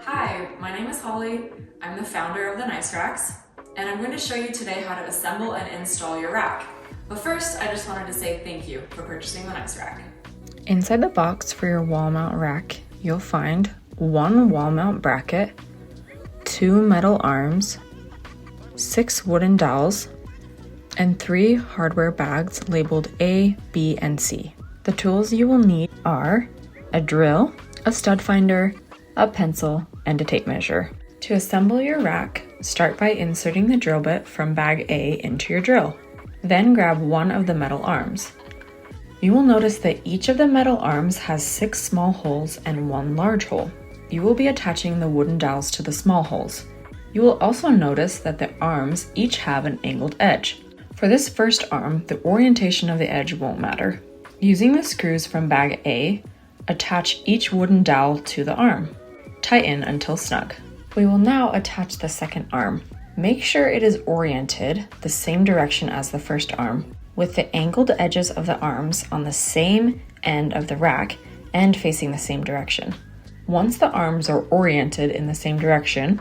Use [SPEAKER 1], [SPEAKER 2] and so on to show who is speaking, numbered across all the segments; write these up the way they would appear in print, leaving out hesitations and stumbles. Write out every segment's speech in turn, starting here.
[SPEAKER 1] Hi, my name is Holly. I'm the founder of the Nice Racks, and I'm going to show you today how to assemble and install your rack. But first, I just wanted to say thank you for purchasing the Nice Rack.
[SPEAKER 2] Inside the box for your wall mount rack, you'll find one wall mount bracket, 2 metal arms, 6 wooden dowels, and 3 hardware bags labeled A, B, and C. The tools you will need are a drill, a stud finder, a pencil, and a tape measure. To assemble your rack, start by inserting the drill bit from bag A into your drill. Then grab one of the metal arms. You will notice that each of the metal arms has 6 small holes and 1 large hole. You will be attaching the wooden dowels to the small holes. You will also notice that the arms each have an angled edge. For this first arm, the orientation of the edge won't matter. Using the screws from bag A, attach each wooden dowel to the arm. Tighten until snug. We will now attach the second arm. Make sure it is oriented the same direction as the first arm, with the angled edges of the arms on the same end of the rack and facing the same direction. Once the arms are oriented in the same direction,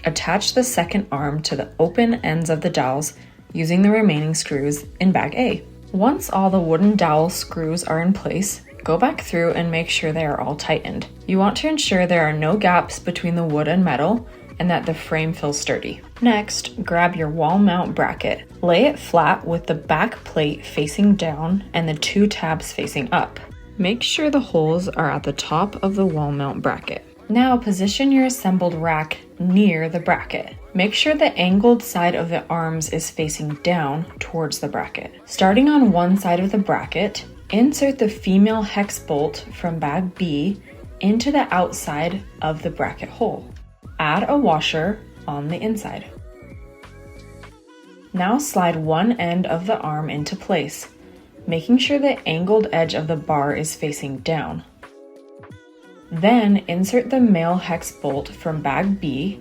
[SPEAKER 2] attach the second arm to the open ends of the dowels using the remaining screws in bag A. Once all the wooden dowel screws are in place, go back through and make sure they are all tightened. You want to ensure there are no gaps between the wood and metal and that the frame feels sturdy. Next, grab your wall mount bracket. Lay it flat with the back plate facing down and the 2 tabs facing up. Make sure the holes are at the top of the wall mount bracket. Now position your assembled rack near the bracket. Make sure the angled side of the arms is facing down towards the bracket. Starting on one side of the bracket, insert the female hex bolt from bag B into the outside of the bracket hole. Add a washer on the inside. Now slide one end of the arm into place, making sure the angled edge of the bar is facing down. Then insert the male hex bolt from bag B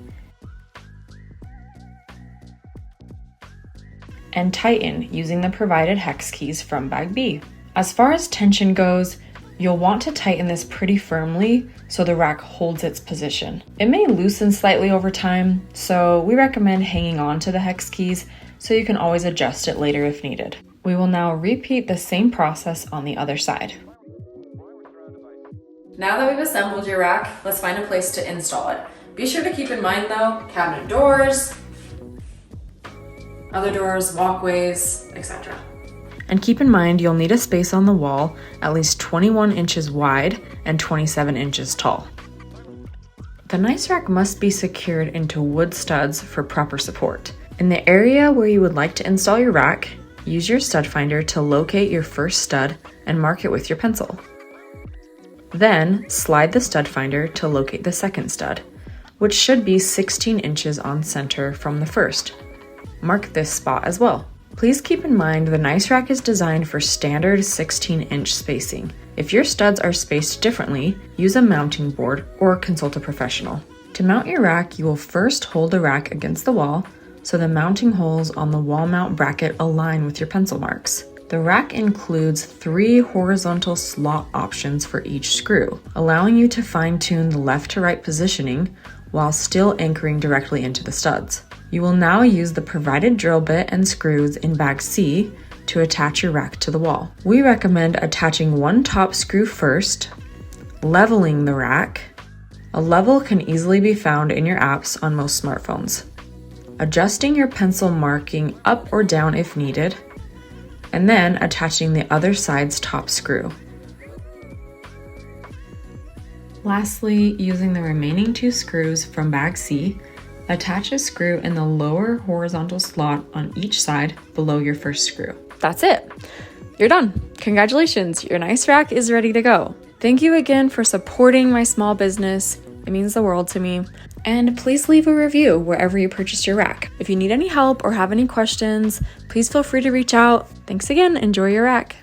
[SPEAKER 2] and tighten using the provided hex keys from bag B. As far as tension goes, you'll want to tighten this pretty firmly so the rack holds its position. It may loosen slightly over time, so we recommend hanging on to the hex keys so you can always adjust it later if needed. We will now repeat the same process on the other side.
[SPEAKER 1] Now that we've assembled your rack, let's find a place to install it. Be sure to keep in mind though, cabinet doors, other doors, walkways, etc.
[SPEAKER 2] And keep in mind you'll need a space on the wall at least 21 inches wide and 27 inches tall. The Nice Rack must be secured into wood studs for proper support. In the area where you would like to install your rack, use your stud finder to locate your first stud and mark it with your pencil. Then slide the stud finder to locate the second stud, which should be 16 inches on center from the first. Mark this spot as well. Please keep in mind the Nice Rack is designed for standard 16-inch spacing. If your studs are spaced differently, use a mounting board or consult a professional. To mount your rack, you will first hold the rack against the wall so the mounting holes on the wall mount bracket align with your pencil marks. The rack includes 3 horizontal slot options for each screw, allowing you to fine-tune the left to right positioning while still anchoring directly into the studs. You will now use the provided drill bit and screws in bag C to attach your rack to the wall. We recommend attaching one top screw first, leveling the rack. A level can easily be found in your apps on most smartphones. Adjusting your pencil marking up or down if needed, and then attaching the other side's top screw. Lastly, using the remaining 2 screws from bag C, attach a screw in the lower horizontal slot on each side below your first screw. That's it. You're done. Congratulations, your Nice Rack is ready to go. Thank you again for supporting my small business. It means the world to me. And please leave a review wherever you purchased your rack. If you need any help or have any questions, please feel free to reach out. Thanks again. Enjoy your rack.